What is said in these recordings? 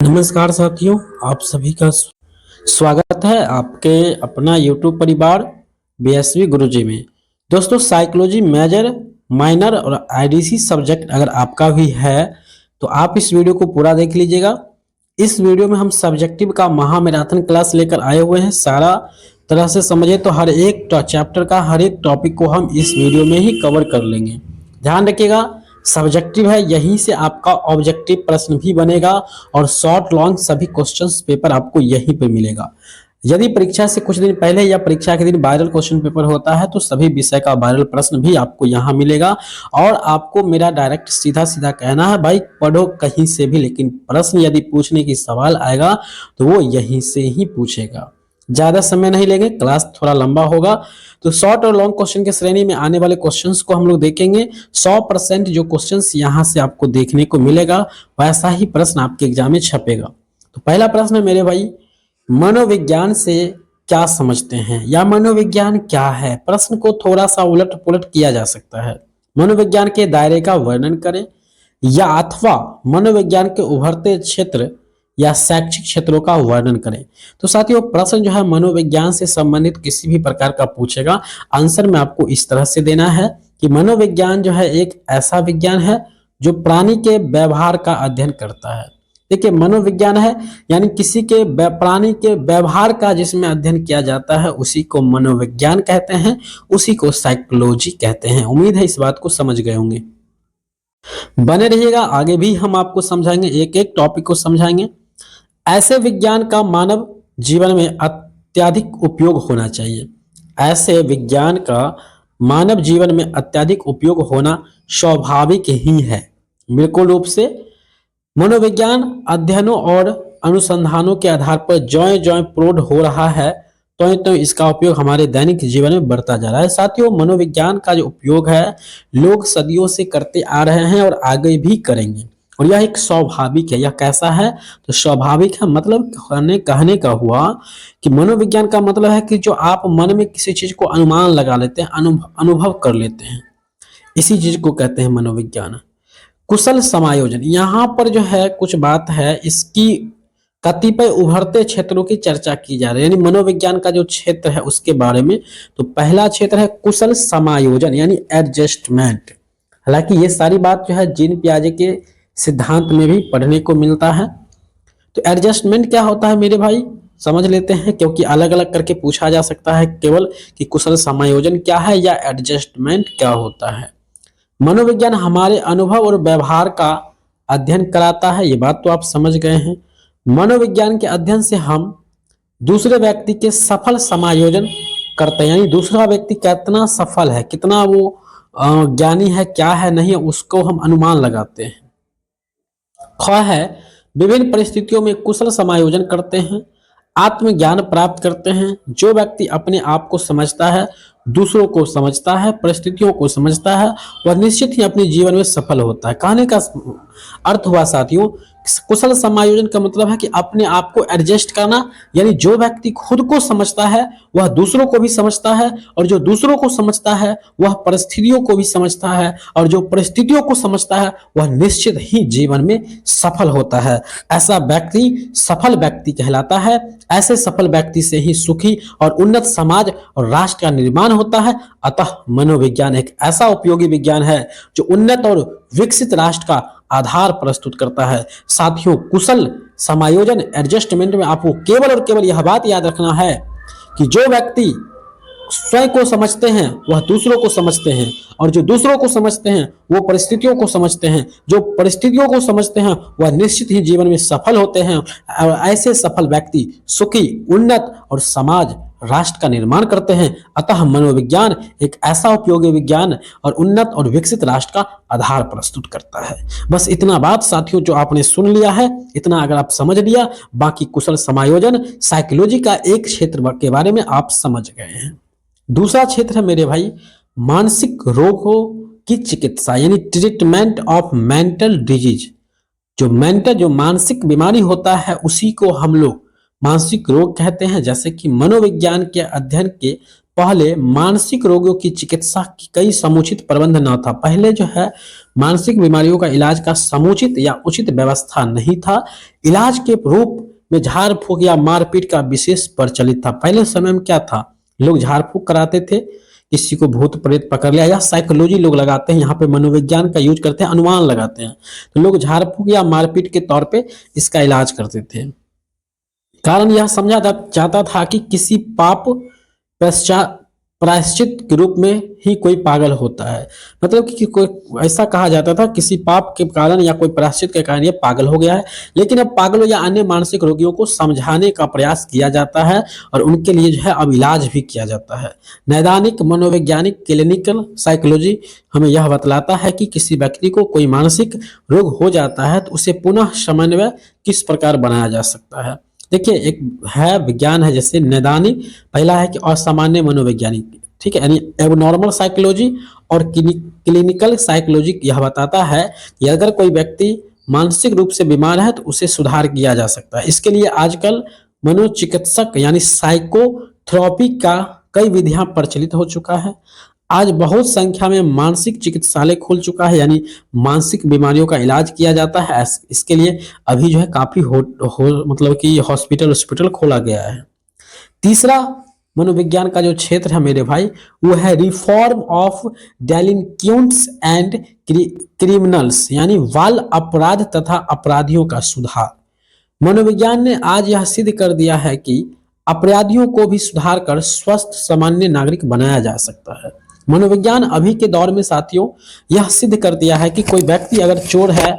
नमस्कार साथियों, आप सभी का स्वागत है आपके अपना YouTube परिवार बीएसवी गुरुजी में। दोस्तों, साइकोलॉजी मेजर, माइनर और आईडीसी सब्जेक्ट अगर आपका भी है तो आप इस वीडियो को पूरा देख लीजिएगा। इस वीडियो में हम सब्जेक्टिव का महामैराथन क्लास लेकर आए हुए हैं। सारा तरह से समझे तो हर एक चैप्टर का हर एक टॉपिक को हम इस वीडियो में ही कवर कर लेंगे। ध्यान रखिएगा, सब्जेक्टिव है, यहीं से आपका ऑब्जेक्टिव प्रश्न भी बनेगा और शॉर्ट लॉन्ग सभी क्वेश्चंस पेपर आपको यहीं पे मिलेगा। यदि परीक्षा से कुछ दिन पहले या परीक्षा के दिन वायरल क्वेश्चन पेपर होता है तो सभी विषय का वायरल प्रश्न भी आपको यहाँ मिलेगा। और आपको मेरा डायरेक्ट सीधा सीधा कहना है, भाई पढ़ो कहीं से भी, लेकिन प्रश्न यदि पूछने की सवाल आएगा तो वो यहीं से ही पूछेगा। ज्यादा समय नहीं लेंगे, क्लास थोड़ा लंबा होगा। तो शॉर्ट और लॉन्ग क्वेश्चन के श्रेणी में आने वाले क्वेश्चंस को हम लोग देखेंगे। 100% जो क्वेश्चंस यहाँ से आपको देखने को मिलेगा वैसा ही प्रश्न आपके एग्जाम में छपेगा। तो पहला प्रश्न है मेरे भाई, मनोविज्ञान से क्या समझते हैं या मनोविज्ञान क्या है। प्रश्न को थोड़ा सा उलट पुलट किया जा सकता है। मनोविज्ञान के दायरे का वर्णन करें या अथवा मनोविज्ञान के उभरते क्षेत्र या शैक्षिक क्षेत्रों का वर्णन करें। तो साथियों, प्रश्न जो है मनोविज्ञान से संबंधित किसी भी प्रकार का पूछेगा, आंसर में आपको इस तरह से देना है कि मनोविज्ञान जो है एक ऐसा विज्ञान है जो प्राणी के व्यवहार का अध्ययन करता है। देखिए, मनोविज्ञान है यानी किसी के प्राणी के व्यवहार का जिसमें अध्ययन किया जाता है उसी को मनोविज्ञान कहते हैं, उसी को साइकोलॉजी कहते हैं। उम्मीद है इस बात को समझ गए होंगे। बने रहिएगा, आगे भी हम आपको समझाएंगे, एक एक टॉपिक को समझाएंगे। ऐसे विज्ञान का मानव जीवन में अत्यधिक उपयोग होना चाहिए। ऐसे विज्ञान का मानव जीवन में अत्यधिक उपयोग होना स्वाभाविक ही है। बिल्कुल रूप से मनोविज्ञान अध्ययनों और अनुसंधानों के आधार पर ज्यों ज्यों प्रौढ़ हो रहा है तो इसका उपयोग हमारे दैनिक जीवन में बढ़ता जा रहा है। साथियों, मनोविज्ञान का जो उपयोग है लोग सदियों से करते आ रहे हैं और आगे भी करेंगे, और यह एक स्वाभाविक है। यह कैसा है तो स्वाभाविक है, मतलब कहने का हुआ कि मनोविज्ञान का मतलब है कि जो आप मन में किसी चीज को अनुमान लगा लेते हैं, अनुभव कर लेते हैं, इसी चीज को कहते हैं मनोविज्ञान। कुशल समायोजन, यहाँ पर जो है कुछ बात है, इसकी कतिपय उभरते क्षेत्रों की चर्चा की जा रही है, यानी मनोविज्ञान का जो क्षेत्र है उसके बारे में। तो पहला क्षेत्र है कुशल समायोजन यानी एडजस्टमेंट। हालांकि ये सारी बात जो है जीन पियाजे के सिद्धांत में भी पढ़ने को मिलता है। तो एडजस्टमेंट क्या होता है मेरे भाई, समझ लेते हैं, क्योंकि अलग अलग करके पूछा जा सकता है केवल कि कुशल समायोजन क्या है या एडजस्टमेंट क्या होता है। मनोविज्ञान हमारे अनुभव और व्यवहार का अध्ययन कराता है, ये बात तो आप समझ गए हैं। मनोविज्ञान के अध्ययन से हम दूसरे व्यक्ति के सफल समायोजन करते हैं, यानी दूसरा व्यक्ति कितना सफल है, कितना वो ज्ञानी है, क्या है नहीं है, उसको हम अनुमान लगाते हैं। ख है विभिन्न परिस्थितियों में कुशल समायोजन करते हैं, आत्मज्ञान प्राप्त करते हैं। जो व्यक्ति अपने आप को समझता है, दूसरों को समझता है, परिस्थितियों को समझता है, वह निश्चित ही अपने जीवन में सफल होता है। कहने का अर्थ हुआ साथियों, कुशल समायोजन का मतलब है कि अपने आप को एडजस्ट करना, यानी जो व्यक्ति खुद को समझता है वह दूसरों को भी समझता है, और जो दूसरों को समझता है वह परिस्थितियों को भी समझता है, और जो परिस्थितियों को समझता है वह निश्चित ही जीवन में सफल होता है। ऐसा व्यक्ति सफल व्यक्ति कहलाता है। ऐसे सफल व्यक्ति से ही सुखी और उन्नत समाज और राष्ट्र का निर्माण होता है। अतः मनोविज्ञान एक ऐसा उपयोगी विज्ञान है जो उन्नत और विकसित राष्ट्र का आधार प्रस्तुत करता है। साथियों, कुशल समायोजन एडजस्टमेंट में आपको केवल और केवल यह बात याद रखना है कि जो व्यक्ति स्वयं को समझते हैं वह दूसरों को समझते हैं, और जो दूसरों को समझते हैं वो परिस्थितियों को समझते हैं, जो परिस्थितियों को समझते हैं वह निश्चित ही जीवन में सफल होते हैं। और ऐसे सफल व्यक्ति सुखी, उन्नत और समाज राष्ट्र का निर्माण करते हैं। अतः मनोविज्ञान एक ऐसा उपयोगी विज्ञान और उन्नत और विकसित राष्ट्र का आधार प्रस्तुत करता है। बस इतना बात साथियों जो आपने सुन लिया है, इतना अगर आप समझ लिया, बाकी कुशल समायोजन साइकोलॉजी का एक क्षेत्र के बारे में आप समझ गए हैं। दूसरा क्षेत्र है मेरे भाई मानसिक रोगों की चिकित्सा, यानी ट्रीटमेंट ऑफ मेंटल डिजीज। जो मानसिक बीमारी होता है उसी को हम लोग मानसिक रोग कहते हैं। जैसे कि मनोविज्ञान के अध्ययन के पहले मानसिक रोगों की चिकित्सा की कई समुचित प्रबंध न था। पहले जो है मानसिक बीमारियों का इलाज का समुचित या उचित व्यवस्था नहीं था। इलाज के रूप में झाड़ फूक या मारपीट का विशेष प्रचलित था। पहले समय में क्या था, लोग झाड़ फूक कराते थे, किसी को भूत प्रेत पकड़ लिया, या साइकोलॉजी लोग लगाते हैं, यहाँ पे मनोविज्ञान का यूज करते हैं, अनुमान लगाते हैं, तो लोग झाड़ फूक या मारपीट के तौर पे इसका इलाज करते थे। कारण यह समझा जाता था कि किसी पाप प्रायश्चित के रूप में ही कोई पागल होता है। मतलब कि कोई ऐसा कहा जाता था किसी पाप के कारण या कोई प्रायश्चित के कारण ये पागल हो गया है। लेकिन अब पागलों या अन्य मानसिक रोगियों को समझाने का प्रयास किया जाता है और उनके लिए जो है अब इलाज भी किया जाता है। नैदानिक मनोवैज्ञानिक क्लिनिकल साइकोलॉजी हमें यह बतलाता है कि किसी व्यक्ति को कोई मानसिक रोग हो जाता है तो उसे पुनः समन्वय किस प्रकार बनाया जा सकता है। देखिए, एक है विज्ञान है जैसे नैदानिक, पहला है कि असामान्य मनोवैज्ञानिक, ठीक है, यानी एबनॉर्मल साइकोलॉजी, और क्लिनिकल साइकोलॉजी यह बताता है कि अगर कोई व्यक्ति मानसिक रूप से बीमार है तो उसे सुधार किया जा सकता है। इसके लिए आजकल मनोचिकित्सक यानी साइकोथेरेपी का कई विधियां प्रचलित हो चुका है। आज बहुत संख्या में मानसिक चिकित्सालय खुल चुका है, यानी मानसिक बीमारियों का इलाज किया जाता है। इसके लिए अभी जो है काफी मतलब कि हॉस्पिटल खोला गया है। तीसरा मनोविज्ञान का जो क्षेत्र है मेरे भाई, वो है रिफॉर्म ऑफ डेलिंक्वेंट्स एंड क्रिमिनल्स, यानी बाल अपराध तथा अपराधियों का सुधार। मनोविज्ञान ने आज यह सिद्ध कर दिया है कि अपराधियों को भी सुधार कर स्वस्थ सामान्य नागरिक बनाया जा सकता है। मनोविज्ञान अभी के दौर में साथियों यह सिद्ध कर दिया है कि कोई व्यक्ति अगर चोर है,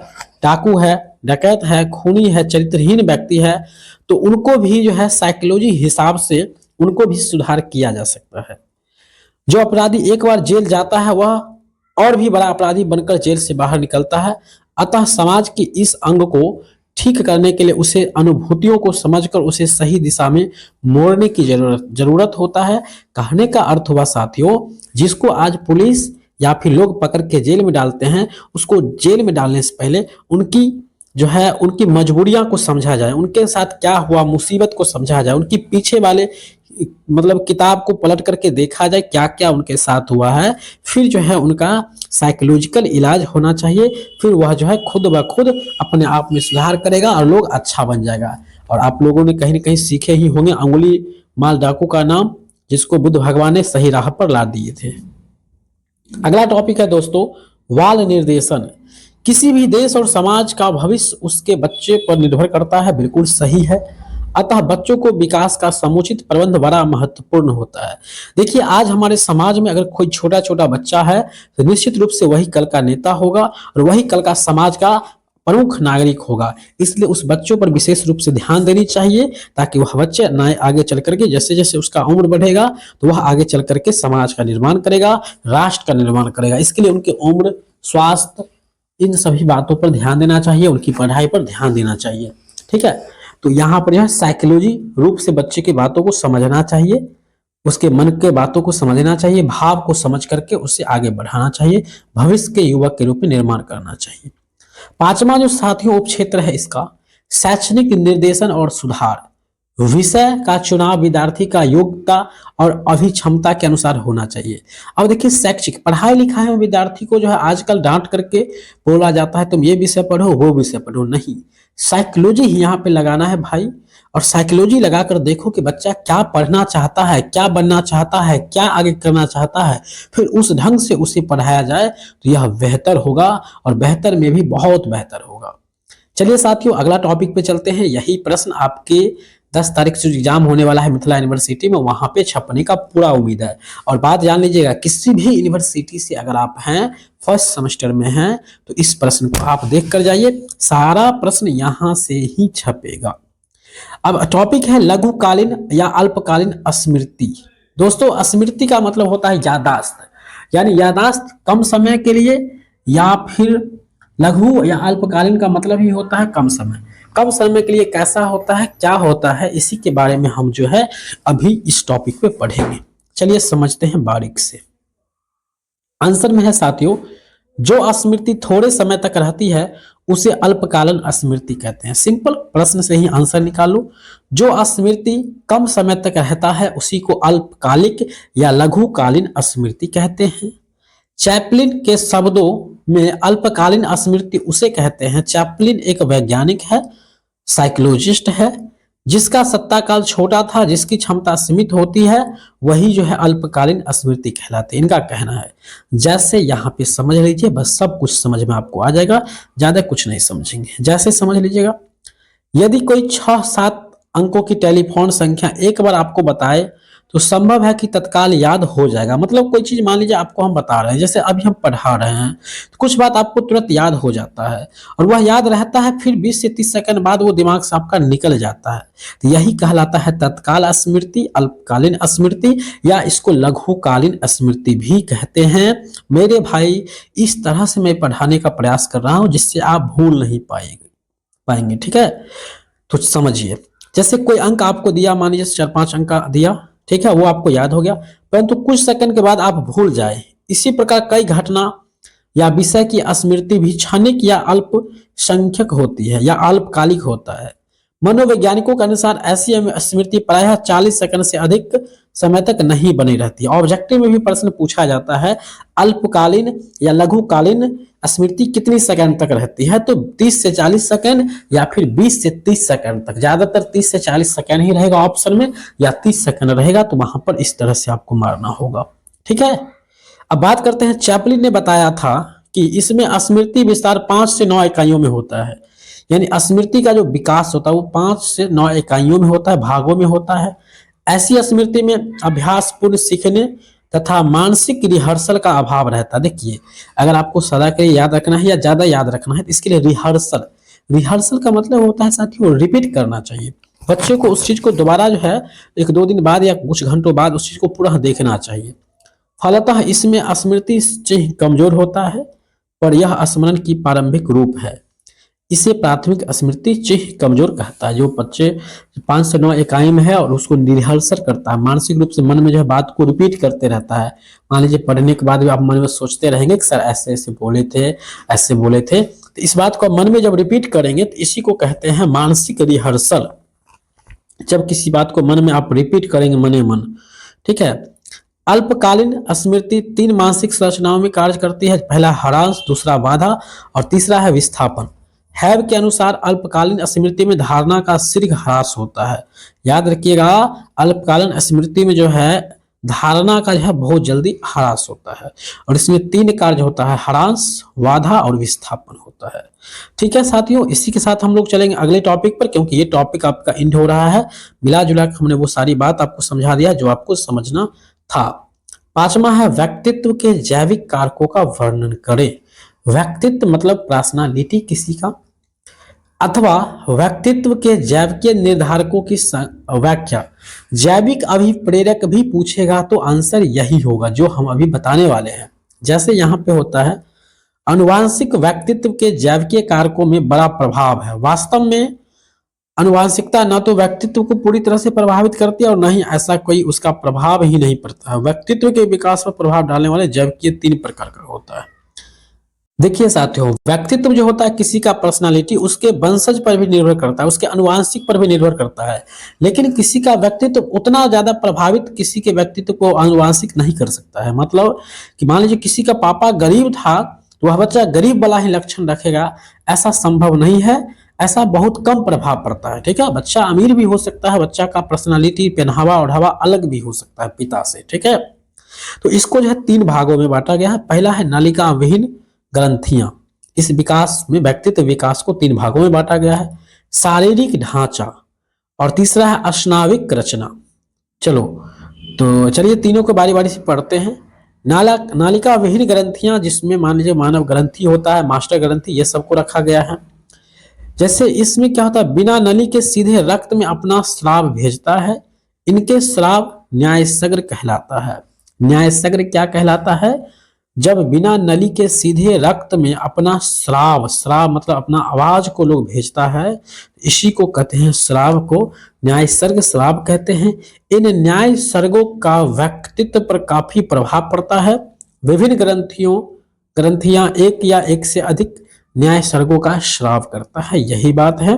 डाकू है, डकैत है, खूनी है, चरित्रहीन व्यक्ति है, तो उनको भी जो है साइकोलॉजी हिसाब से उनको भी सुधार किया जा सकता है। जो अपराधी एक बार जेल जाता है वह और भी बड़ा अपराधी बनकर जेल से बाहर निकलता है। अतः समाज के इस अंग को ठीक करने के लिए उसे अनुभूतियों को समझकर उसे सही दिशा में मोड़ने की जरूरत होता है। कहने का अर्थ हुआ साथियों, जिसको आज पुलिस या फिर लोग पकड़ के जेल में डालते हैं, उसको जेल में डालने से पहले उनकी जो है उनकी मजबूरियां को समझा जाए, उनके साथ क्या हुआ मुसीबत को समझा जाए, उनकी पीछे वाले मतलब किताब को पलट करके देखा जाए क्या क्या उनके साथ हुआ है, फिर जो है उनका साइकोलॉजिकल इलाज होना चाहिए। फिर वह जो है खुद ब खुद अपने आप में सुधार करेगा और लोग अच्छा बन जाएगा। और आप लोगों ने कहीं ना कहीं सीखे ही होंगे अंगुली माल डाकू का नाम, जिसको बुद्ध भगवान ने सही राह पर ला दिए थे। अगला टॉपिक है दोस्तों वाल निर्देशन। किसी भी देश और समाज का भविष्य उसके बच्चे पर निर्भर करता है, बिल्कुल सही है। अतः बच्चों को विकास का समुचित प्रबंध बड़ा महत्वपूर्ण होता है। देखिए, आज हमारे समाज में अगर कोई छोटा छोटा बच्चा है तो निश्चित रूप से वही कल का नेता होगा और वही कल का समाज का प्रमुख नागरिक होगा। इसलिए उस बच्चों पर विशेष रूप से ध्यान देनी चाहिए ताकि वह बच्चे नए आगे चल करके जैसे जैसे उसका उम्र बढ़ेगा तो वह आगे चल करके समाज का निर्माण करेगा, राष्ट्र का निर्माण करेगा। इसके लिए उनकी उम्र, स्वास्थ्य, इन सभी बातों पर ध्यान देना चाहिए, उनकी पढ़ाई पर ध्यान देना चाहिए। ठीक है, तो यहाँ पर यह साइकोलॉजी रूप से बच्चे की बातों को समझना चाहिए, उसके मन के बातों को समझना चाहिए, भाव को समझ करके उससे आगे बढ़ाना चाहिए, भविष्य के युवक के रूप में निर्माण करना चाहिए। पांचवा जो साथियों उप क्षेत्र है इसका शैक्षणिक निर्देशन और सुधार। विषय का चुनाव विद्यार्थी का योग्यता और अभिक्षमता के अनुसार होना चाहिए। अब देखिए, शैक्षिक पढ़ाई लिखाई में विद्यार्थी को जो है आजकल डांट करके बोला जाता है तुम ये विषय पढ़ो वो विषय पढ़ो, नहीं, साइकोलॉजी ही यहाँ पे लगाना है भाई। और साइकोलॉजी लगाकर देखो कि बच्चा क्या पढ़ना चाहता है, क्या बनना चाहता है, क्या आगे करना चाहता है, फिर उस ढंग से उसे पढ़ाया जाए तो यह बेहतर होगा और बेहतर में भी बहुत बेहतर होगा। चलिए साथियों, अगला टॉपिक पे चलते हैं। यही प्रश्न आपके 10 तारीख से एग्जाम होने वाला है मिथिला यूनिवर्सिटी में, वहां पे छपने का पूरा उम्मीद है। और बात जान लीजिएगा, किसी भी यूनिवर्सिटी से अगर आप हैं फर्स्ट सेमेस्टर में हैं तो इस प्रश्न को आप देख कर जाइए, सारा प्रश्न यहां से ही छपेगा। अब टॉपिक है लघुकालीन या अल्पकालीन स्मृति। दोस्तों, स्मृति का मतलब होता है यादाश्त, यानी यादाश्त कम समय के लिए, या फिर लघु या अल्पकालीन का मतलब ही होता है कम समय। कम समय के लिए कैसा होता है, क्या होता है, इसी के बारे में हम जो है अभी इस टॉपिक पे पढ़ेंगे। चलिए समझते हैं बारीक से। आंसर में है साथियों, जो स्मृति थोड़े समय तक रहती है उसे अल्पकालीन स्मृति कहते हैं। सिंपल, प्रश्न से ही आंसर निकालो। जो स्मृति कम समय तक रहता है उसी को अल्पकालिक या लघुकालीन स्मृति कहते हैं। चैपलिन के शब्दों में अल्पकालीन स्मृति उसे कहते हैं। चैपलिन एक वैज्ञानिक है, साइकोलॉजिस्ट है, जिसका सत्ता काल छोटा था, जिसकी क्षमता सीमित होती है, वही जो है अल्पकालीन स्मृति कहलाते हैं, इनका कहना है। जैसे यहाँ पे समझ लीजिए, बस सब कुछ समझ में आपको आ जाएगा, ज्यादा कुछ नहीं समझेंगे। जैसे समझ लीजिएगा, यदि कोई 6-7 अंकों की टेलीफोन संख्या एक बार आपको बताए तो संभव है कि तत्काल याद हो जाएगा। मतलब कोई चीज मान लीजिए आपको हम बता रहे हैं, जैसे अभी हम पढ़ा रहे हैं, तो कुछ बात आपको तुरंत याद हो जाता है और वह याद रहता है, फिर 20 से 30 सेकंड बाद वो दिमाग से आपका निकल जाता है। तो यही कहलाता है तत्काल स्मृति, अल्पकालीन स्मृति, या इसको लघुकालीन स्मृति भी कहते हैं। मेरे भाई, इस तरह से मैं पढ़ाने का प्रयास कर रहा हूं जिससे आप भूल नहीं पाएंगे। ठीक है, तो समझिए, जैसे कोई अंक आपको दिया, मान लीजिए 4-5 अंक का दिया, ठीक है, वो आपको याद हो गया, परंतु कुछ सेकंड के बाद आप भूल जाए। इसी प्रकार कई घटना या विषय की स्मृति भी क्षणिक या अल्पसंख्यक होती है या अल्पकालिक होता है। मनोवैज्ञानिकों के अनुसार ऐसी स्मृति प्रायः 40 सेकंड से अधिक समय तक नहीं बनी रहती है। ऑब्जेक्टिव में भी प्रश्न पूछा जाता है, अल्पकालीन या लघुकालीन स्मृति कितनी सेकंड तक रहती है, तो 30 से 40 सेकंड या फिर 20 से 30 सेकंड तक। ज्यादातर 30 से 40 सेकंड ही रहेगा ऑप्शन में, या 30 सेकंड रहेगा, तो वहां पर इस तरह से आपको मारना होगा। ठीक है, अब बात करते हैं, चैपलिन ने बताया था कि इसमें स्मृति विस्तार 5 से 9 इकाइयों में होता है। यानी स्मृति का जो विकास होता है वो 5 से 9 इकाइयों में होता है, भागों में होता है। ऐसी स्मृति में अभ्यास पूर्ण सीखने तथा मानसिक रिहर्सल का अभाव रहता है। देखिए, अगर आपको सदा के लिए याद रखना है या ज्यादा याद रखना है तो इसके लिए रिहर्सल का मतलब होता है साथियों, रिपीट करना चाहिए। बच्चे को उस चीज को दोबारा जो है 1-2 दिन बाद या कुछ घंटों बाद उस चीज को पूरा देखना चाहिए। फलतः इसमें स्मृति चिह्न कमजोर होता है, पर यह स्मरण की प्रारंभिक रूप है। इसे प्राथमिक स्मृति चिह्न कमजोर कहता है। जो बच्चे 5 से 9 इकाई में है और उसको रिहर्सल करता है, मानसिक रूप से मन में जो है बात को रिपीट करते रहता है। मान लीजिए पढ़ने के बाद भी आप मन में सोचते रहेंगे कि सर ऐसे ऐसे बोले थे, ऐसे बोले थे, तो इस बात को मन में जब रिपीट करेंगे तो इसी को कहते हैं मानसिक रिहर्सल। जब किसी बात को मन में आप रिपीट करेंगे मने मन, ठीक है। अल्पकालीन स्मृति 3 मानसिक संरचनाओं में कार्य करती है। पहला ह्रास, दूसरा बाधा और तीसरा है विस्थापन। हैब के अनुसार अल्पकालीन स्मृति में धारणा का शीघ्र ह्रास होता है। याद रखिएगा, अल्पकालीन स्मृति में जो है धारणा का जो है बहुत जल्दी ह्रास होता है और इसमें 3 कार्य होता है, ह्रास, बाधा और विस्थापन होता है। ठीक है साथियों, इसी के साथ हम लोग चलेंगे अगले टॉपिक पर, क्योंकि ये टॉपिक आपका एंड हो रहा है। मिला जुला के हमने वो सारी बात आपको समझा दिया जो आपको समझना था। 5वां है व्यक्तित्व के जैविक कारकों का वर्णन करें। व्यक्तित्व मतलब पर्सनालिटी किसी का, अथवा व्यक्तित्व के जैविकीय निर्धारकों की व्याख्या। जैविक अभिप्रेरक भी पूछेगा तो आंसर यही होगा जो हम अभी बताने वाले हैं। जैसे यहाँ पे होता है, आनुवांशिक व्यक्तित्व के जैविकीय कारकों में बड़ा प्रभाव है। वास्तव में आनुवांशिकता न तो व्यक्तित्व को पूरी तरह से प्रभावित करती है और न ही ऐसा कोई उसका प्रभाव ही नहीं पड़ता है। व्यक्तित्व के विकास पर प्रभाव डालने वाले जैविकीय 3 प्रकार का होता है। देखिए साथियों, व्यक्तित्व जो होता है किसी का पर्सनालिटी उसके वंशज पर भी निर्भर करता है, उसके अनुवांशिक पर भी निर्भर करता है। लेकिन किसी का व्यक्तित्व उतना ज्यादा प्रभावित किसी के व्यक्तित्व को अनुवांशिक नहीं कर सकता है। मतलब कि मान लीजिए किसी का पापा गरीब था तो वह बच्चा गरीब वाला ही लक्षण रखेगा, ऐसा संभव नहीं है। ऐसा बहुत कम प्रभाव पड़ता है। ठीक है, बच्चा अमीर भी हो सकता है, बच्चा का पर्सनालिटी, पहनावा ओढ़ावा अलग भी हो सकता है पिता से। ठीक है, तो इसको जो है 3 भागों में बांटा गया है। पहला है नालिका विहीन ग्रंथियां। इस विकास में व्यक्तित्व विकास को 3 भागों में बांटा गया है। शारीरिक ढांचा, और तीसरा है अस्नाविक रचना। चलो तो चलिए तीनों को बारी बारी से पढ़ते हैं। नालिका विहीन ग्रंथियां, जिसमें मान लीजिए मानव ग्रंथि होता है, मास्टर ग्रंथि, ये सबको रखा गया है। जैसे इसमें क्या होता है, बिना नली के सीधे रक्त में अपना स्राव भेजता है। इनके स्राव न्यायसग्र कहलाता है। न्यायसग्र क्या कहलाता है, जब बिना नली के सीधे रक्त में अपना स्राव मतलब अपना आवाज को लोग भेजता है, इसी को कहते हैं, स्राव को न्यायसर्ग स्राव कहते हैं। इन न्यायसर्गों का व्यक्तित्व पर काफी प्रभाव पड़ता है। विभिन्न ग्रंथियां एक या एक से अधिक न्याय स्वर्गों का श्राव करता है, यही बात है।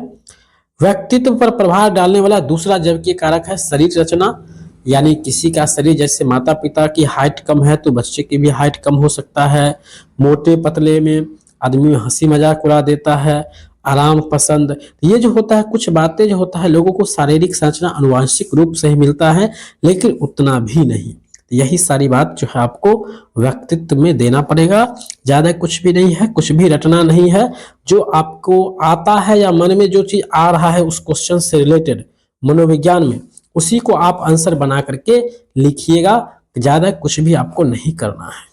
व्यक्तित्व पर प्रभाव डालने वाला दूसरा जबकि कारक है शरीर रचना, यानी किसी का शरीर, जैसे माता पिता की हाइट कम है तो बच्चे की भी हाइट कम हो सकता है। मोटे पतले में आदमी हंसी मजाक उड़ा देता है। आराम पसंद, ये जो होता है कुछ बातें जो होता है लोगों को शारीरिक संरचना अनुवांशिक रूप से ही मिलता है, लेकिन उतना भी नहीं। यही सारी बात जो है आपको व्यक्तित्व में देना पड़ेगा। ज्यादा कुछ भी नहीं है, कुछ भी रटना नहीं है। जो आपको आता है या मन में जो चीज आ रहा है उस क्वेश्चन से रिलेटेड मनोविज्ञान में, उसी को आप आंसर बना करके लिखिएगा। ज्यादा कुछ भी आपको नहीं करना है।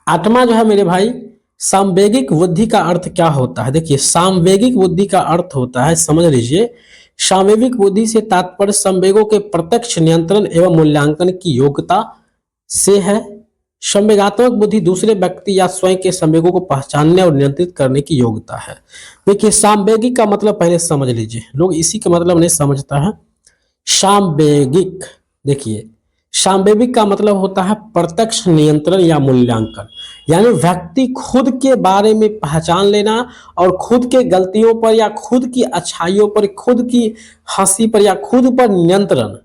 आठवां जो है मेरे भाई, सामवेगिक बुद्धि का अर्थ क्या होता है। देखिए सामवेगिक बुद्धि का अर्थ होता है, समझ लीजिए, सामवेगिक बुद्धि से तात्पर्य संवेगों के प्रत्यक्ष नियंत्रण एवं मूल्यांकन की योग्यता से है। संवेगात्मक बुद्धि दूसरे व्यक्ति या स्वयं के संवेगों को पहचानने और नियंत्रित करने की योग्यता है। देखिए सामवेगिक का मतलब पहले समझ लीजिए, लोग इसी का मतलब नहीं समझता है। सामवेगिक, देखिए सामवेगिक का मतलब होता है प्रत्यक्ष नियंत्रण या मूल्यांकन, यानी व्यक्ति खुद के बारे में पहचान लेना और खुद के गलतियों पर या खुद की अच्छाइयों पर, खुद की हंसी पर या खुद पर नियंत्रण।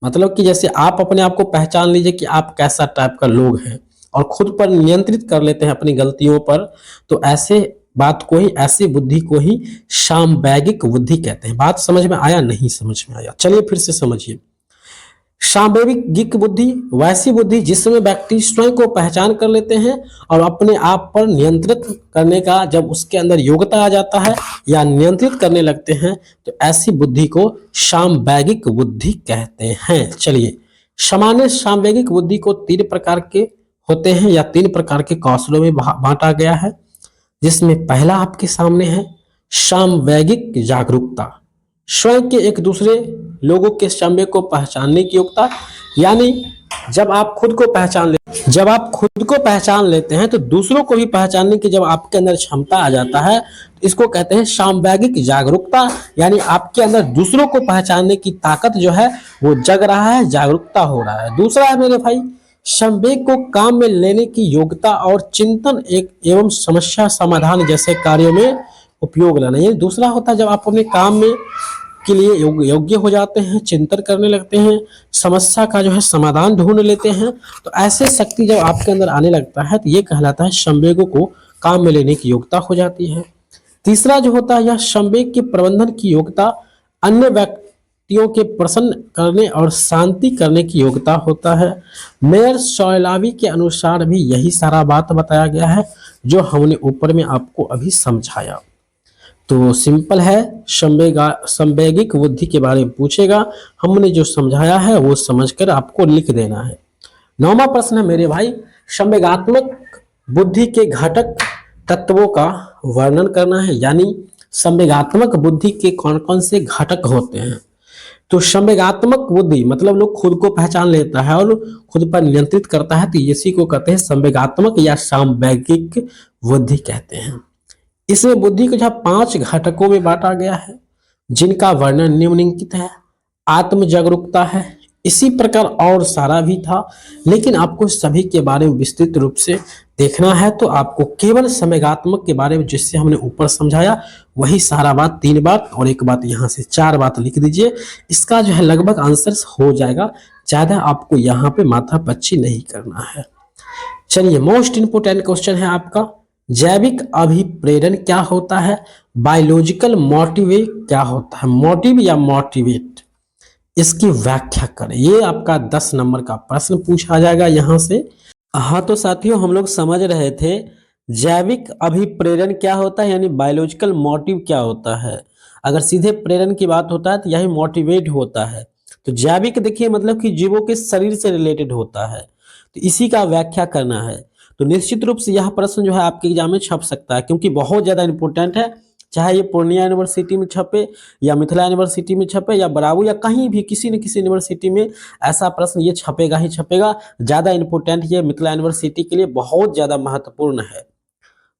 मतलब कि जैसे आप अपने आप को पहचान लीजिए कि आप कैसा टाइप का लोग हैं और खुद पर नियंत्रित कर लेते हैं अपनी गलतियों पर, तो ऐसे बात को ही, ऐसी बुद्धि को ही सामवेगिक बुद्धि कहते हैं। बात समझ में आया, नहीं समझ में आया, चलिए फिर से समझिए। सामवेगिक बुद्धि वैसी बुद्धि जिसमें व्यक्ति स्वयं को पहचान कर लेते हैं और अपने आप पर नियंत्रित करने का जब उसके अंदर योग्यता आ जाता है या नियंत्रित करने लगते हैं, तो ऐसी बुद्धि को सामवेगिक बुद्धि कहते हैं। चलिए, सामान्य सामवेगिक बुद्धि को 3 प्रकार के होते हैं या 3 प्रकार के कौशलों में बांटा गया है, जिसमें पहला आपके सामने है सामवेगिक जागरूकता, स्वयं के एक दूसरे लोगों के संवेग को पहचानने की योग्यता, यानी जब आप खुद को पहचान लेते हैं तो दूसरों को भी पहचानने की जब आपके अंदर क्षमता आ जाता है, तो इसको कहते हैं सामवेगिक जागरूकता, यानी आपके अंदर दूसरों को पहचानने की ताकत जो है वो जग रहा है, जागरूकता हो रहा है। दूसरा है मेरे भाई संवेग को काम में लेने की योग्यता और चिंतन एक एवं समस्या समाधान जैसे कार्यों में उपयोग लाना। ये दूसरा होता है जब आप अपने काम में के लिए योग्य हो जाते हैं, चिंतन करने लगते हैं, समस्या का जो है समाधान ढूंढ लेते हैं, तो ऐसे शक्ति जब आपके अंदर आने लगता है तो ये कहलाता है संवेगों को काम में लेने की योग्यता हो जाती है। तीसरा जो होता है यह संवेग के प्रबंधन की योग्यता, अन्य व्यक्तियों के प्रसन्न करने और शांति करने की योग्यता होता है। मेयर सोलावी के अनुसार भी यही सारा बात बताया गया है जो हमने ऊपर में आपको अभी समझाया। तो सिंपल है, संवेगिक बुद्धि के बारे में पूछेगा, हमने जो समझाया है वो समझकर आपको लिख देना है। 9वां प्रश्न है मेरे भाई, संवेगात्मक बुद्धि के घटक तत्वों का वर्णन करना है, यानी संवेगात्मक बुद्धि के कौन कौन से घटक होते हैं। तो संवेगात्मक बुद्धि मतलब लोग खुद को पहचान लेता है और खुद पर नियंत्रित करता है, तो इसी को कहते हैं संवेगात्मक या सामवेगिक बुद्धि कहते हैं। इसमें बुद्धि को जहाँ 5 घटकों में बांटा गया है, जिनका वर्णन निम्नलिखित है। आत्म जागरूकता है, इसी प्रकार और सारा भी था, लेकिन आपको सभी के बारे में विस्तृत रूप से देखना है तो आपको केवल संवेगात्मक के बारे में जिससे हमने ऊपर समझाया वही सारा बात 3 बात और एक बात यहाँ से 4 बात लिख दीजिए। इसका जो है लगभग आंसर हो जाएगा, ज्यादा आपको यहाँ पे माथा पच्ची नहीं करना है। चलिए, मोस्ट इंपोर्टेंट क्वेश्चन है आपका, जैविक अभिप्रेरण क्या होता है, बायोलॉजिकल मोटिव क्या होता है, मोटिव या मोटिवेट, इसकी व्याख्या करें। ये आपका 10 नंबर का प्रश्न पूछा जाएगा यहाँ से। हाँ तो साथियों, हम लोग समझ रहे थे जैविक अभिप्रेरण क्या होता है, यानी बायोलॉजिकल मोटिव क्या होता है। अगर सीधे प्रेरण की बात होता है तो यही मोटिवेट होता है। तो जैविक देखिए मतलब कि जीवों के शरीर से रिलेटेड होता है, तो इसी का व्याख्या करना है। तो निश्चित रूप से यह प्रश्न जो है आपके एग्जाम में छप सकता है, क्योंकि बहुत ज्यादा इंपॉर्टेंट है। चाहे ये पूर्णिया यूनिवर्सिटी में छपे या मिथिला यूनिवर्सिटी में छपे या बराबर या कहीं भी किसी न किसी यूनिवर्सिटी में ऐसा प्रश्न ये छपेगा ही छपेगा। ज्यादा इंपॉर्टेंट ये मिथिला यूनिवर्सिटी के लिए बहुत ज्यादा महत्वपूर्ण है।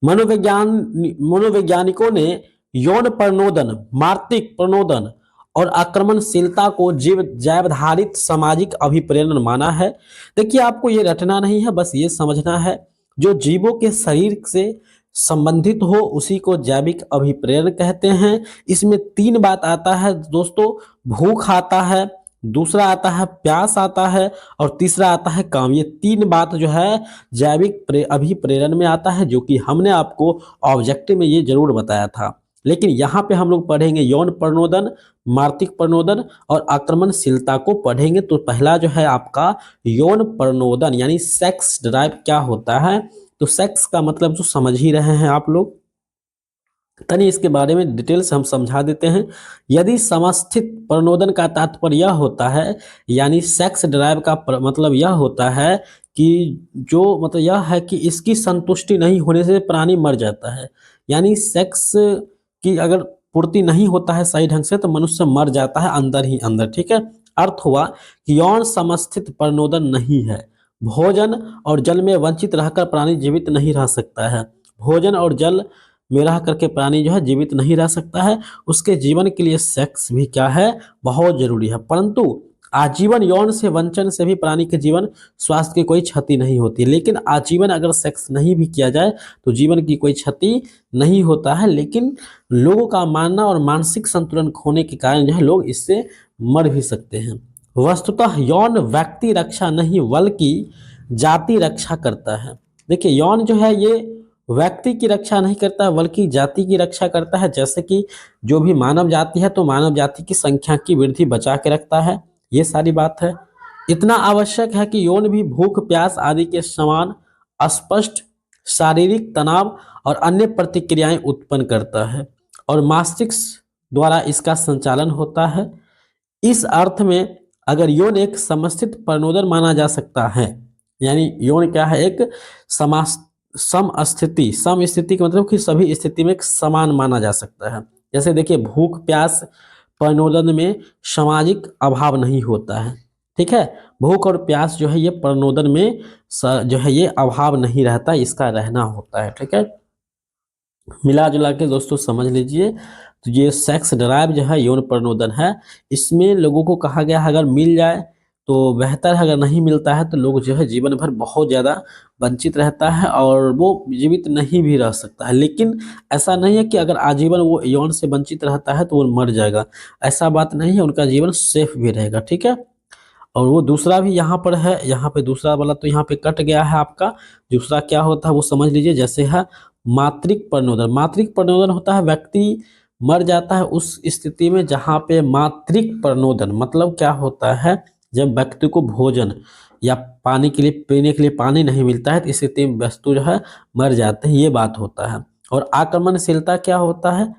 मनोवैज्ञानिकों ने यौन प्रणोदन, मार्तिक प्रणोदन और आक्रमणशीलता को जैवधारित सामाजिक अभिप्रेरण माना है। देखिए आपको ये रटना नहीं है, बस ये समझना है जो जीवों के शरीर से संबंधित हो उसी को जैविक अभिप्रेरण कहते हैं। इसमें 3 बात आता है दोस्तों, भूख आता है, दूसरा आता है प्यास आता है और तीसरा आता है काम। ये 3 बात जो है अभिप्रेरण में आता है, जो कि हमने आपको ऑब्जेक्टिव में ये जरूर बताया था। लेकिन यहाँ पे हम लोग पढ़ेंगे यौन प्रनोदन, मार्तिक प्रनोदन और आक्रमणशीलता को पढ़ेंगे। तो पहला जो है आपका यौन प्रनोदन यानी सेक्स ड्राइव क्या होता है। तो सेक्स का मतलब जो समझ ही रहे हैं आप लोग, तनी इसके बारे में डिटेल से हम समझा देते हैं। यदि समस्थित प्रनोदन का तात्पर्य यह होता है, यानी सेक्स ड्राइव का मतलब यह होता है कि जो मतलब यह है कि इसकी संतुष्टि नहीं होने से प्राणी मर जाता है। यानी सेक्स की अगर पूर्ति नहीं होता है सही ढंग से तो मनुष्य मर जाता है अंदर ही अंदर, ठीक है। अर्थ हुआ कि यौन समस्थित प्रनोदन नहीं है। भोजन और जल में वंचित रहकर प्राणी जीवित नहीं रह सकता है। भोजन और जल में रह करके प्राणी जो है जीवित नहीं रह सकता है। उसके जीवन के लिए सेक्स भी क्या है, बहुत जरूरी है। परंतु आजीवन यौन से वंचन से भी प्राणी के जीवन स्वास्थ्य की कोई क्षति नहीं होती। लेकिन आजीवन अगर सेक्स नहीं भी किया जाए तो जीवन की कोई क्षति नहीं होता है। लेकिन लोगों का मानना और मानसिक संतुलन खोने के कारण जो है लोग इससे मर भी सकते हैं। वस्तुतः यौन व्यक्ति रक्षा नहीं बल्कि जाति रक्षा करता है। देखिए यौन जो है ये व्यक्ति की रक्षा नहीं करता बल्कि जाति की रक्षा करता है। जैसे कि जो भी मानव जाति है तो मानव जाति की संख्या की वृद्धि बचा के रखता है, ये सारी बात है। इतना आवश्यक है कि यौन भी भूख प्यास आदि के समान स्पष्ट शारीरिक तनाव और अन्य प्रतिक्रियाएं उत्पन्न करता है और मस्तिष्क द्वारा इसका संचालन होता है। इस अर्थ में अगर यौन एक समस्थित प्रनोदन माना जा सकता है, यानी यौन क्या है, एक सम स्थिति का मतलब कि सभी स्थिति में एक समान माना जा सकता है। जैसे देखिए भूख प्यास प्रनोदन में सामाजिक अभाव नहीं होता है, ठीक है। भूख और प्यास जो है ये प्रनोदन में जो है ये अभाव नहीं रहता, इसका रहना होता है, ठीक है। मिला जुला के दोस्तों समझ लीजिए, तो ये सेक्स ड्राइव जो है यौन प्रनोदन है। इसमें लोगों को कहा गया है अगर मिल जाए तो बेहतर है, अगर नहीं मिलता है तो लोग जो है जीवन भर बहुत ज़्यादा वंचित रहता है और वो जीवित नहीं भी रह सकता है। लेकिन ऐसा नहीं है कि अगर आजीवन वो यौन से वंचित रहता है तो वो मर जाएगा, ऐसा बात नहीं है, उनका जीवन सेफ भी रहेगा, ठीक है। और वो दूसरा भी यहाँ पर है, यहाँ पे दूसरा वाला तो यहाँ पे कट गया है आपका। दूसरा क्या होता है वो समझ लीजिए। जैसे है मातृक प्रनोदन। मातृक प्रनोदन होता है व्यक्ति मर जाता है उस स्थिति में जहाँ पे मातृक प्रनोदन मतलब क्या होता है, जब व्यक्ति को भोजन या पानी के लिए पीने के लिए पानी नहीं मिलता है तो इस स्थिति में वस्तु जो है मर जाते हैं, ये बात होता है। और आक्रमणशीलता क्या होता है,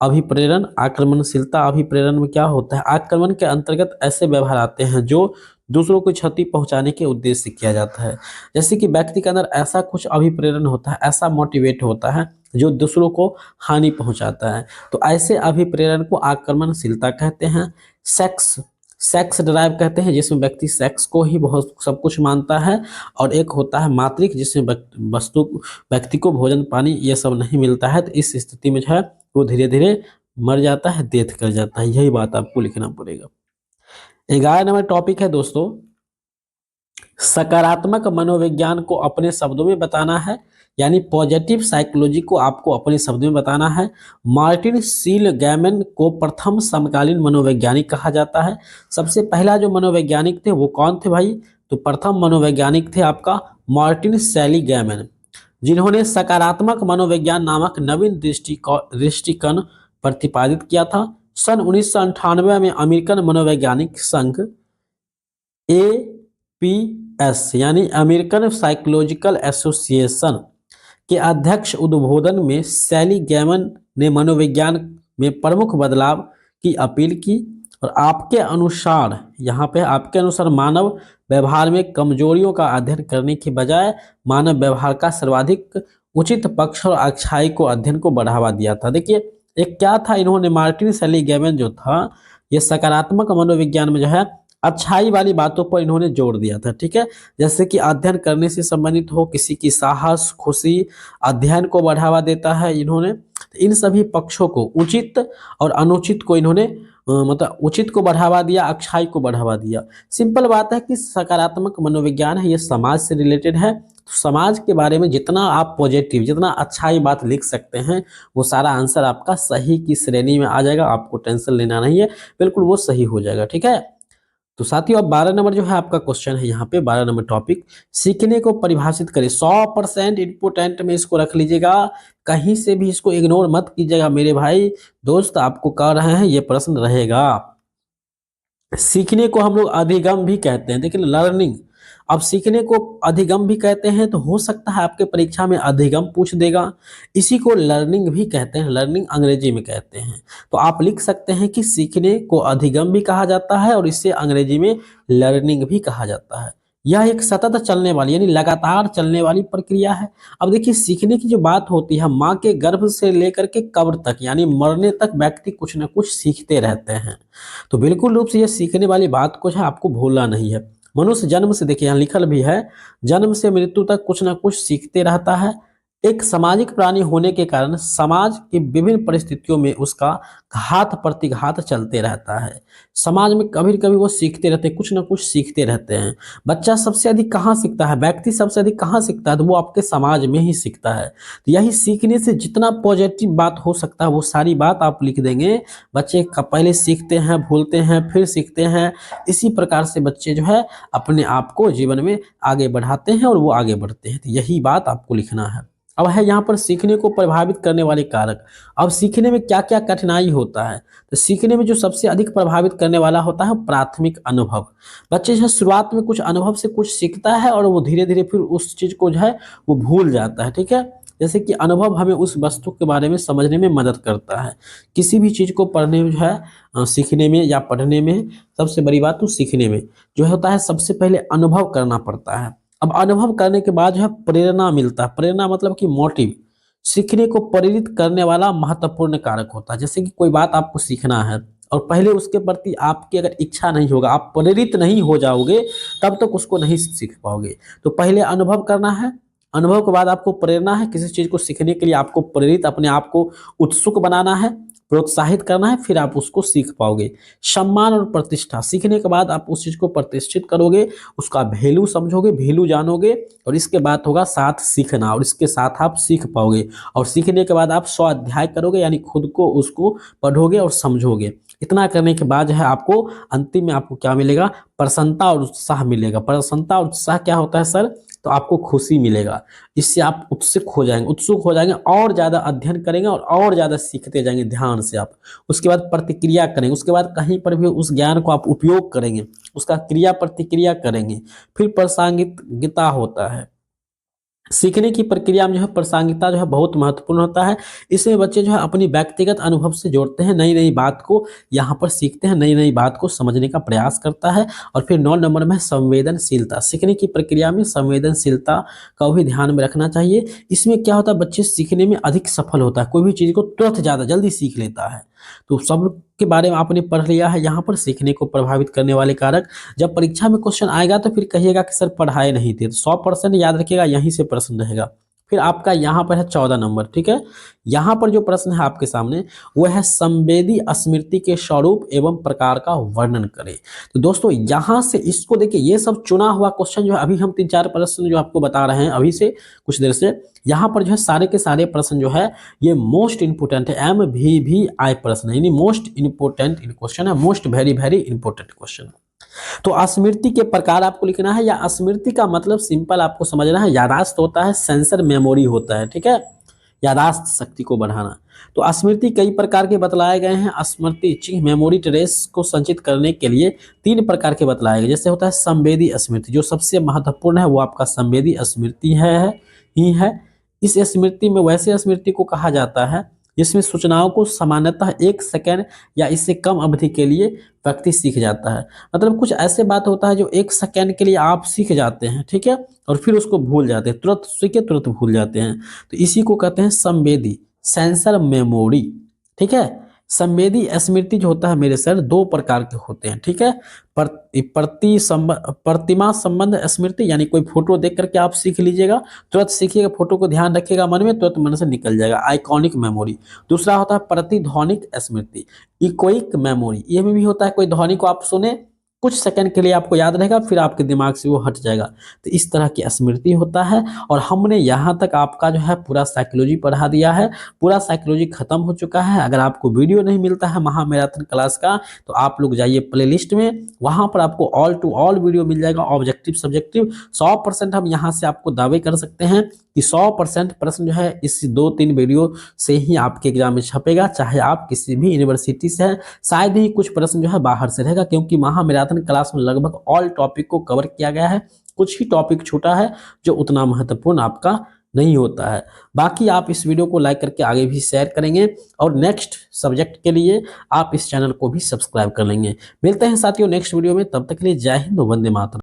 अभिप्रेरण। आक्रमणशीलता अभिप्रेरण में क्या होता है, आक्रमण के अंतर्गत ऐसे व्यवहार आते हैं जो दूसरों को क्षति पहुंचाने के उद्देश्य से किया जाता है। जैसे कि व्यक्ति के अंदर ऐसा कुछ अभिप्रेरण होता है, ऐसा मोटिवेट होता है जो दूसरों को हानि पहुंचाता है, तो ऐसे अभिप्रेरण को आक्रमणशीलता कहते हैं। सेक्स ड्राइव कहते हैं जिसमें व्यक्ति सेक्स को ही बहुत सब कुछ मानता है। और एक होता है मातृक जिसमें व्यक्ति को भोजन पानी ये सब नहीं मिलता है, तो इस स्थिति में जो है वो धीरे धीरे मर जाता है, डेथ कर जाता है। यही बात आपको लिखना पड़ेगा। 11 नंबर टॉपिक है दोस्तों, सकारात्मक मनोविज्ञान को अपने शब्दों में बताना है, यानी पॉजिटिव साइकोलॉजी को आपको अपने शब्दों में बताना है। मार्टिन सीलगैमन को प्रथम समकालीन मनोवैज्ञानिक कहा जाता है। सबसे पहला जो मनोवैज्ञानिक थे वो कौन थे भाई, तो प्रथम मनोवैज्ञानिक थे आपका मार्टिन सेलिगैमन, जिन्होंने सकारात्मक मनोविज्ञान नामक नवीन दृष्टिकोण प्रतिपादित किया था। सन 1998 में अमेरिकन मनोवैज्ञानिक संघ APS यानी अमेरिकन साइकोलॉजिकल एसोसिएशन के अध्यक्ष उद्बोधन में सेलिगैमन ने मनोविज्ञान में प्रमुख बदलाव की अपील की। और आपके अनुसार यहाँ पे आपके अनुसार मानव व्यवहार में कमजोरियों का अध्ययन करने के बजाय मानव व्यवहार का सर्वाधिक उचित पक्ष और अच्छाई को अध्ययन को बढ़ावा दिया था। देखिए एक क्या था, इन्होंने मार्टिन सेलिगैमन जो था ये सकारात्मक मनोविज्ञान में जो है अच्छाई वाली बातों पर इन्होंने जोर दिया था, ठीक है। जैसे कि अध्ययन करने से संबंधित हो, किसी की साहस खुशी अध्ययन को बढ़ावा देता है इन्होंने। इन सभी पक्षों को उचित और अनुचित को इन्होंने मतलब उचित को बढ़ावा दिया, अच्छाई को बढ़ावा दिया। सिंपल बात है कि सकारात्मक मनोविज्ञान है ये समाज से रिलेटेड है। समाज के बारे में जितना आप पॉजिटिव, जितना अच्छाई बात लिख सकते हैं, वो सारा आंसर आपका सही की श्रेणी में आ जाएगा। आपको टेंशन लेना नहीं है, बिल्कुल वो सही हो जाएगा, ठीक है। तो साथियों अब 12 नंबर जो है आपका क्वेश्चन है, यहाँ पे 12 नंबर टॉपिक, सीखने को परिभाषित करें। 100% इम्पोर्टेंट में इसको रख लीजिएगा, कहीं से भी इसको इग्नोर मत कीजिएगा मेरे भाई दोस्त, आपको कह रहे हैं ये प्रश्न रहेगा। सीखने को हम लोग अधिगम भी कहते हैं, देखिए लर्निंग। अब सीखने को अधिगम भी कहते हैं, तो हो सकता है आपके परीक्षा में अधिगम पूछ देगा। इसी को लर्निंग भी कहते हैं, लर्निंग अंग्रेजी में कहते हैं। तो आप लिख सकते हैं कि सीखने को अधिगम भी कहा जाता है और इसे अंग्रेजी में लर्निंग भी कहा जाता है। यह एक सतत चलने वाली यानी लगातार चलने वाली प्रक्रिया है। अब देखिए सीखने की जो बात होती है, माँ के गर्भ से लेकर के कब्र तक यानी मरने तक व्यक्ति कुछ न कुछ सीखते रहते हैं। तो बिल्कुल रूप से ये सीखने वाली बात कुछ है, आपको भूलना नहीं है। मनुष्य जन्म से, देखिए यहाँ लिखल भी है, जन्म से मृत्यु तक कुछ ना कुछ सीखते रहता है। एक सामाजिक प्राणी होने के कारण समाज की विभिन्न परिस्थितियों में उसका घात प्रतिघात चलते रहता है। समाज में कभी कभी वो सीखते रहते हैं, कुछ ना कुछ सीखते रहते हैं। बच्चा सबसे अधिक कहाँ सीखता है, व्यक्ति सबसे अधिक कहाँ सीखता है, तो वो आपके समाज में ही सीखता है। तो यही सीखने से जितना पॉजिटिव बात हो सकता है वो सारी बात आप लिख देंगे। बच्चे पहले सीखते हैं, भूलते हैं, फिर सीखते हैं। इसी प्रकार से बच्चे जो है अपने आप को जीवन में आगे बढ़ाते हैं और वो आगे बढ़ते हैं। तो यही बात आपको लिखना है। अब है यहाँ पर सीखने को प्रभावित करने वाले कारक। अब सीखने में क्या क्या कठिनाई होता है, तो सीखने में जो सबसे अधिक प्रभावित करने वाला होता है प्राथमिक अनुभव। बच्चे जो है शुरुआत में कुछ अनुभव से कुछ सीखता है और वो धीरे धीरे फिर उस चीज को जो है वो भूल जाता है, ठीक है। जैसे कि अनुभव हमें उस वस्तु के बारे में समझने में मदद करता है। किसी भी चीज को पढ़ने में जो है सीखने में या पढ़ने में सबसे बड़ी बात तो सीखने में जो होता है सबसे पहले अनुभव करना पड़ता है। अब अनुभव करने के बाद जो है प्रेरणा मिलता है। प्रेरणा मतलब कि मोटिव, सीखने को प्रेरित करने वाला महत्वपूर्ण कारक होता है। जैसे कि कोई बात आपको सीखना है और पहले उसके प्रति आपकी अगर इच्छा नहीं होगा, आप प्रेरित नहीं हो जाओगे, तब तक उसको नहीं सीख पाओगे। तो पहले अनुभव करना है, अनुभव के बाद आपको प्रेरणा है, किसी चीज को सीखने के लिए आपको प्रेरित, अपने आप को उत्सुक बनाना है, प्रोत्साहित करना है, फिर आप उसको सीख पाओगे। सम्मान और प्रतिष्ठा, सीखने के बाद आप उस चीज को प्रतिष्ठित करोगे, उसका वैल्यू समझोगे, वैल्यू जानोगे, और इसके बाद होगा साथ सीखना, और इसके साथ आप सीख पाओगे। और सीखने के बाद आप स्वाध्याय करोगे यानी खुद को उसको पढ़ोगे और समझोगे। इतना करने के बाद जो है आपको अंतिम में आपको क्या मिलेगा, प्रसन्नता और उत्साह मिलेगा। प्रसन्नता और उत्साह क्या होता है सर, तो आपको खुशी मिलेगा। इससे आप उत्सुक हो जाएंगे और ज़्यादा अध्ययन करेंगे और ज़्यादा सीखते जाएंगे ध्यान से आप। उसके बाद प्रतिक्रिया करेंगे, उसके बाद कहीं पर भी उस ज्ञान को आप उपयोग करेंगे, उसका क्रिया प्रतिक्रिया करेंगे। फिर प्रासंगिकता होता है। सीखने की प्रक्रिया में जो है प्रासंगिकता जो है बहुत महत्वपूर्ण होता है। इसमें बच्चे जो है अपनी व्यक्तिगत अनुभव से जोड़ते हैं, नई नई बात को यहाँ पर सीखते हैं, नई नई बात को समझने का प्रयास करता है। और फिर 9 नंबर में है संवेदनशीलता। सीखने की प्रक्रिया में संवेदनशीलता का भी ध्यान में रखना चाहिए। इसमें क्या होता है, बच्चे सीखने में अधिक सफल होता है, कोई भी चीज़ को तुरंत ज़्यादा जल्दी सीख लेता है। तो सब के बारे में आपने पढ़ लिया है यहाँ पर सीखने को प्रभावित करने वाले कारक। जब परीक्षा में क्वेश्चन आएगा तो फिर कहिएगा कि सर पढ़ाए नहीं थे, तो 100% याद रखिएगा, यहीं से प्रश्न रहेगा। फिर आपका यहाँ पर है 14 नंबर, ठीक है। यहाँ पर जो प्रश्न है आपके सामने वो है संवेदी स्मृति के स्वरूप एवं प्रकार का वर्णन करें। तो दोस्तों यहाँ से इसको देखिए, ये सब चुना हुआ क्वेश्चन जो है अभी हम 3-4 प्रश्न जो आपको बता रहे हैं अभी से कुछ देर से, यहाँ पर जो है सारे के सारे प्रश्न जो है ये मोस्ट इंपोर्टेंट है, MVVI प्रश्न है, यानी मोस्ट इंपोर्टेंट क्वेश्चन है, most very very important question. तो स्मृति के प्रकार आपको लिखना है, या स्मृति का मतलब सिंपल आपको समझना है, यादाश्त होता है, सेंसर मेमोरी होता है, ठीक है, यादाश्त शक्ति को बढ़ाना। तो स्मृति कई प्रकार के बतलाए गए हैं। स्मृति मेमोरी ट्रेस को संचित करने के लिए 3 प्रकार के बतलाए गए। जैसे होता है संवेदी स्मृति, जो सबसे महत्वपूर्ण है वो आपका संवेदी स्मृति ही है। इस स्मृति में वैसे स्मृति को कहा जाता है जिसमें सूचनाओं को सामान्यतः 1 सेकंड या इससे कम अवधि के लिए व्यक्ति सीख जाता है। मतलब कुछ ऐसे बात होता है जो 1 सेकंड के लिए आप सीख जाते हैं, ठीक है, और फिर उसको भूल जाते हैं, तुरंत सीखे तुरंत भूल जाते हैं। तो इसी को कहते हैं संवेदी, सेंसर मेमोरी, ठीक है। संवेदी स्मृति जो होता है मेरे सर 2 प्रकार के होते हैं, ठीक है। प्रतिमा संबंध स्मृति, यानी कोई फोटो देख करके आप सीख लीजिएगा, तुरंत सीखिएगा, फोटो को ध्यान रखिएगा मन में, तुरंत मन से निकल जाएगा, आइकॉनिक मेमोरी। दूसरा होता है प्रतिध्वनिक स्मृति, इकोइक मेमोरी। ये में भी होता है कोई ध्वनि को आप सुने कुछ सेकंड के लिए आपको याद रहेगा, फिर आपके दिमाग से वो हट जाएगा। तो इस तरह की स्मृति होता है। और हमने यहाँ तक आपका जो है पूरा साइकोलॉजी पढ़ा दिया है, पूरा साइकोलॉजी खत्म हो चुका है। अगर आपको वीडियो नहीं मिलता है महामैराथन क्लास का, तो आप लोग जाइए प्लेलिस्ट में, वहाँ पर आपको ऑल टू ऑल वीडियो मिल जाएगा, ऑब्जेक्टिव सब्जेक्टिव। 100% हम यहाँ से आपको दावे कर सकते हैं कि 100% प्रश्न जो है इस 2-3 वीडियो से ही आपके एग्जाम में छपेगा, चाहे आप किसी भी यूनिवर्सिटी से हैं। शायद ही कुछ प्रश्न जो है बाहर से रहेगा, क्योंकि महामैराथन क्लास में लगभग ऑल टॉपिक को कवर किया गया है। कुछ ही टॉपिक छूटा है जो उतना महत्वपूर्ण आपका नहीं होता है। बाकी आप इस वीडियो को लाइक करके आगे भी शेयर करेंगे, और नेक्स्ट सब्जेक्ट के लिए आप इस चैनल को भी सब्सक्राइब कर लेंगे। मिलते हैं साथियों नेक्स्ट वीडियो में, तब तक के लिए जय हिंद, वंदे मातरम।